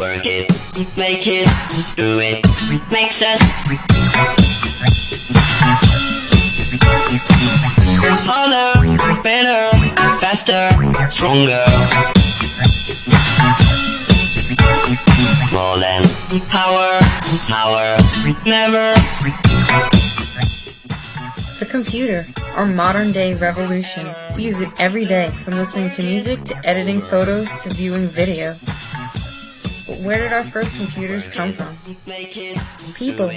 Work it, make it, do it, makes us harder, better, faster, stronger. More than power, never. The computer, our modern-day revolution. We use it every day, from listening to music to editing photos to viewing video. But where did our first computers come from? People.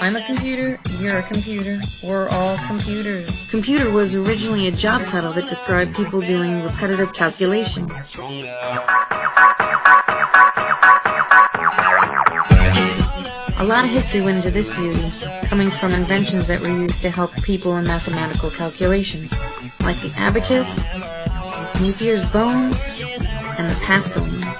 I'm a computer, you're a computer, we're all computers. Computer was originally a job title that described people doing repetitive calculations. A lot of history went into this beauty, coming from inventions that were used to help people in mathematical calculations, like the abacus, Napier's bones, and the Pascaline.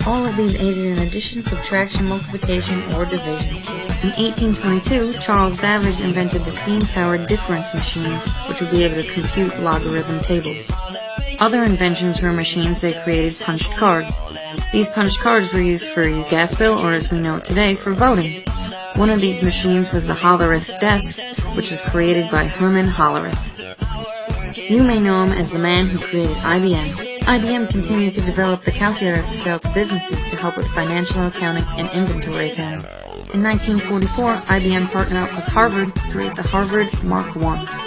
All of these aided in addition, subtraction, multiplication, or division. In 1822, Charles Babbage invented the steam-powered difference machine, which would be able to compute logarithm tables. Other inventions were machines that created punched cards. These punched cards were used for your gas bill, or as we know it today, for voting. One of these machines was the Hollerith desk, which was created by Herman Hollerith. You may know him as the man who created IBM. IBM continued to develop the calculator to sell to businesses to help with financial accounting and inventory accounting. In 1944, IBM partnered up with Harvard to create the Harvard Mark I.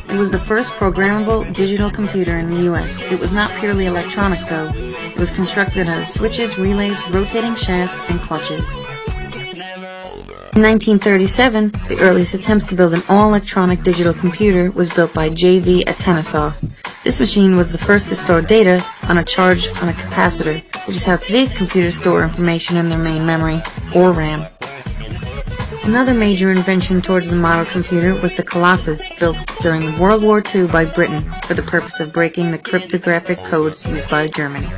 It was the first programmable digital computer in the U.S. It was not purely electronic, though. It was constructed out of switches, relays, rotating shafts, and clutches. In 1937, the earliest attempts to build an all-electronic digital computer was built by J.V. at Kennesaw. This machine was the first to store data on a charge on a capacitor, which is how today's computers store information in their main memory, or RAM. Another major invention towards the model computer was the Colossus, built during World War II by Britain for the purpose of breaking the cryptographic codes used by Germany.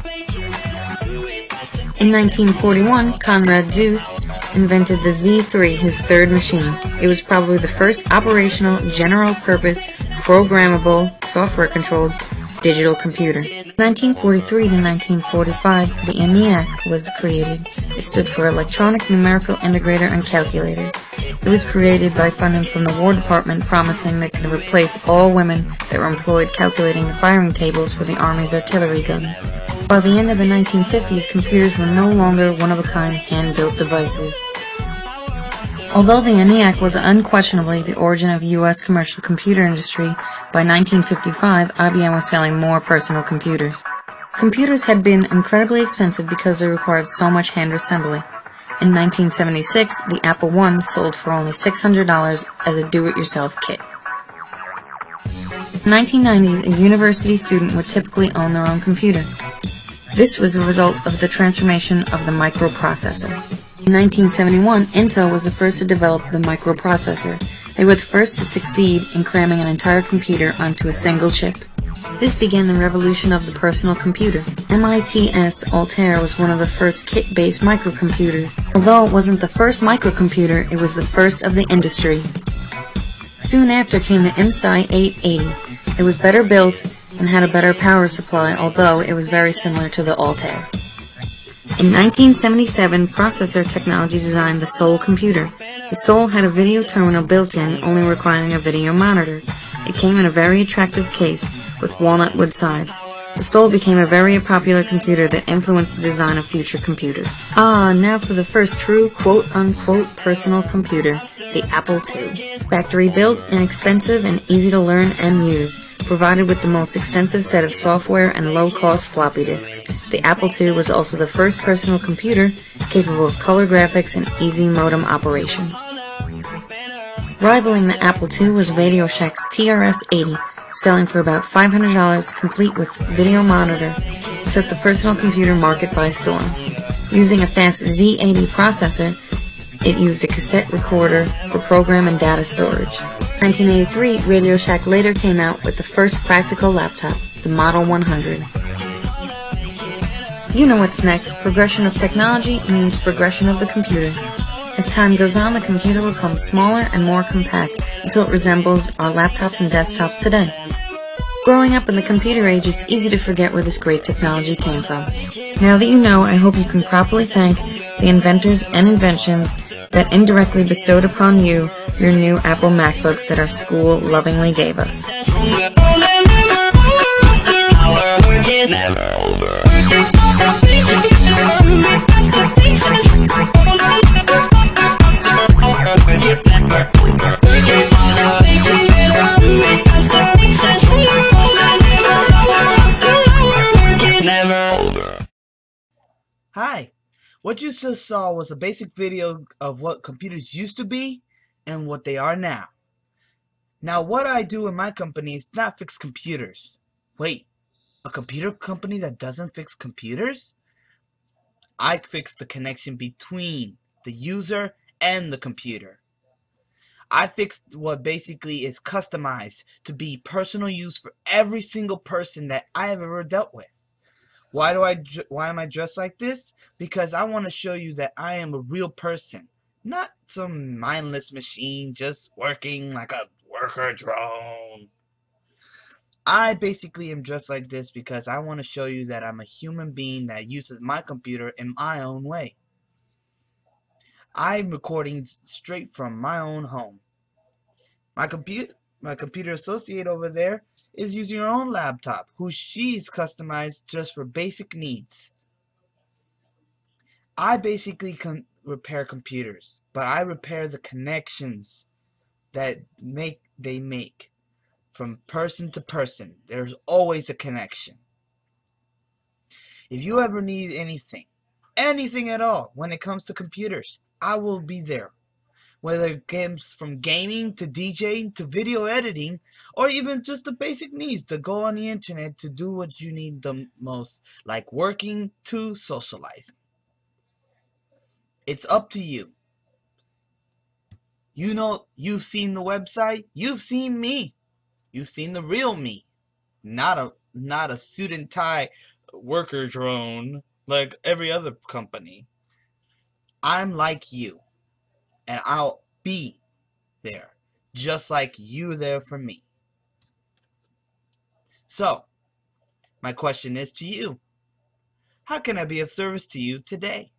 In 1941, Konrad Zuse invented the Z3, his third machine. It was probably the first operational, general-purpose, programmable, software-controlled digital computer. 1943 to 1945, the ENIAC was created. It stood for Electronic Numerical Integrator and Calculator. It was created by funding from the War Department, promising that it could replace all women that were employed calculating the firing tables for the Army's artillery guns. By the end of the 1950s, computers were no longer one-of-a-kind hand-built devices. Although the ENIAC was unquestionably the origin of the U.S. commercial computer industry, by 1955, IBM was selling more personal computers. Computers had been incredibly expensive because they required so much hand assembly. In 1976, the Apple I sold for only $600 as a do-it-yourself kit. In the 1990s, a university student would typically own their own computer. This was a result of the transformation of the microprocessor. In 1971, Intel was the first to develop the microprocessor. They were the first to succeed in cramming an entire computer onto a single chip. This began the revolution of the personal computer. MIT's Altair was one of the first kit-based microcomputers. Although it wasn't the first microcomputer, it was the first of the industry. Soon after came the MSI 880. It was better built and had a better power supply, although it was very similar to the Altair. In 1977, Processor Technology designed the Sol computer. The Sol had a video terminal built in, only requiring a video monitor. It came in a very attractive case with walnut wood sides. The Sol became a very popular computer that influenced the design of future computers. Now for the first true quote-unquote personal computer, the Apple II. Factory-built, inexpensive, and easy to learn and use, provided with the most extensive set of software and low-cost floppy disks. The Apple II was also the first personal computer capable of color graphics and easy modem operation. Rivaling the Apple II was Radio Shack's TRS-80, selling for about $500 complete with video monitor. It took the personal computer market by storm. Using a fast Z80 processor, it used a cassette recorder for program and data storage. In 1983, Radio Shack later came out with the first practical laptop, the Model 100. You know what's next. Progression of technology means progression of the computer. As time goes on, the computer becomes smaller and more compact until it resembles our laptops and desktops today. Growing up in the computer age, it's easy to forget where this great technology came from. Now that you know, I hope you can properly thank the inventors and inventions that indirectly bestowed upon you your new Apple MacBooks that our school lovingly gave us. Our work is never over. Hi, what you just saw was a basic video of what computers used to be and what they are now. Now what I do in my company is not fix computers. Wait, a computer company that doesn't fix computers? I fix the connection between the user and the computer. I fix what basically is customized to be personal use for every single person that I have ever dealt with. Why am I dressed like this? Because I want to show you that I am a real person, not some mindless machine just working like a worker drone. I basically am dressed like this because I want to show you that I'm a human being that uses my computer in my own way. I'm recording straight from my own home. My computer associate over there is using her own laptop, who she's customized just for basic needs. I basically repair computers, but I repair the connections that they make from person to person. There's always a connection. If you ever need anything at all when it comes to computers, I will be there. Whether it comes from gaming to DJing to video editing, or even just the basic needs to go on the internet to do what you need the most, like working to socializing. It's up to you. You know, you've seen the website, you've seen me. You've seen the real me. Not a suit and tie worker drone like every other company. I'm like you. And I'll be there, just like you're there for me. So, my question is to you. How can I be of service to you today?